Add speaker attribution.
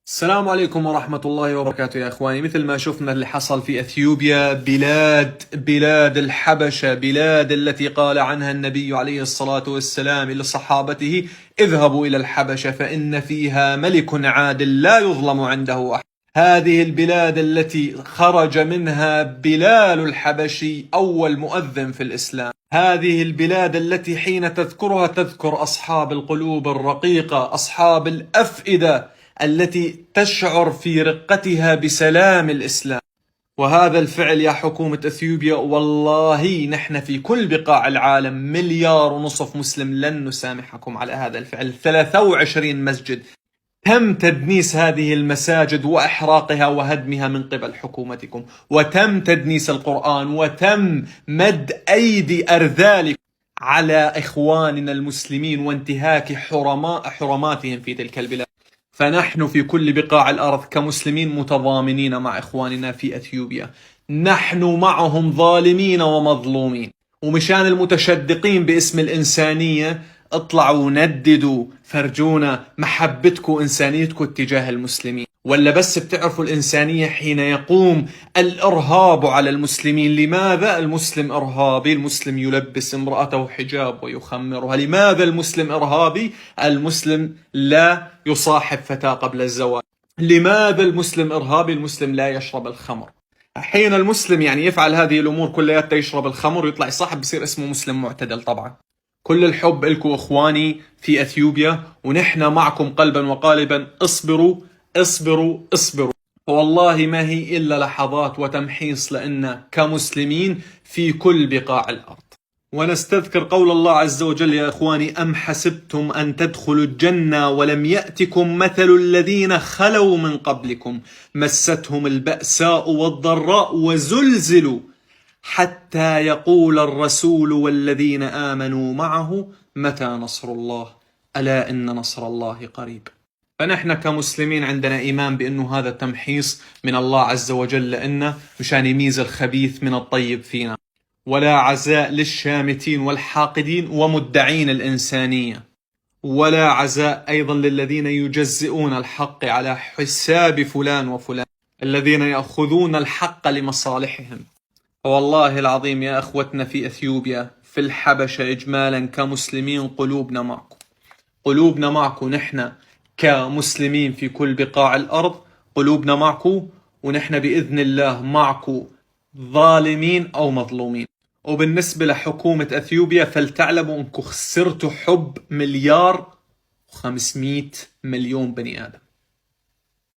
Speaker 1: السلام عليكم ورحمة الله وبركاته يا إخواني. مثل ما شفنا اللي حصل في أثيوبيا، بلاد الحبشة، بلاد التي قال عنها النبي عليه الصلاة والسلام لصحابته: اذهبوا إلى الحبشة فإن فيها ملك عادل لا يظلم عنده أحد. هذه البلاد التي خرج منها بلال الحبشي أول مؤذن في الإسلام، هذه البلاد التي حين تذكرها تذكر أصحاب القلوب الرقيقة، أصحاب الأفئدة التي تشعر في رقتها بسلام الإسلام. وهذا الفعل يا حكومة أثيوبيا، والله نحن في كل بقاع العالم 1.5 مليار مسلم لن نسامحكم على هذا الفعل. 23 مسجد تم تدنيس هذه المساجد وإحراقها وهدمها من قبل حكومتكم، وتم تدنيس القرآن، وتم مد أيدي أرذالكم على إخواننا المسلمين وانتهاك حرماتهم في تلك البلاد. فنحن في كل بقاع الأرض كمسلمين متضامنين مع إخواننا في أثيوبيا، نحن معهم ظالمين ومظلومين. ومشان المتشدقين باسم الإنسانية، اطلعوا نددوا، فرجونا محبتكم وإنسانيتكم تجاه المسلمين. ولا بس بتعرفوا الإنسانية حين يقوم الإرهاب على المسلمين؟ لماذا المسلم إرهابي؟ المسلم يلبس امرأته حجاب ويخمرها. لماذا المسلم إرهابي؟ المسلم لا يصاحب فتاة قبل الزواج. لماذا المسلم إرهابي؟ المسلم لا يشرب الخمر. حين المسلم يفعل هذه الأمور كلها، يشرب الخمر ويطلع يصاحب، بصير اسمه مسلم معتدل. طبعا كل الحب لكم إخواني في أثيوبيا، ونحن معكم قلبا وقالبا. اصبروا اصبروا اصبروا، والله ما هي إلا لحظات وتمحيص لنا كمسلمين في كل بقاع الأرض. ونستذكر قول الله عز وجل يا إخواني: أم حسبتم أن تدخلوا الجنة ولم يأتكم مثل الذين خلوا من قبلكم مستهم البأساء والضراء وزلزلوا حتى يقول الرسول والذين آمنوا معه متى نصر الله ألا إن نصر الله قريب. فنحن كمسلمين عندنا إيمان بأنه هذا تمحيص من الله عز وجل لنا مشان يميز الخبيث من الطيب فينا. ولا عزاء للشامتين والحاقدين ومدعين الإنسانية، ولا عزاء أيضا للذين يجزئون الحق على حساب فلان وفلان، الذين يأخذون الحق لمصالحهم. والله العظيم يا أخوتنا في أثيوبيا، في الحبشة إجمالا كمسلمين، قلوبنا معكم، قلوبنا معكم. نحن كمسلمين في كل بقاع الأرض قلوبنا معكم، ونحن بإذن الله معكم ظالمين أو مظلومين. وبالنسبة لحكومة أثيوبيا، فلتعلموا أنكم خسرتوا حب 1.5 مليار بني آدم.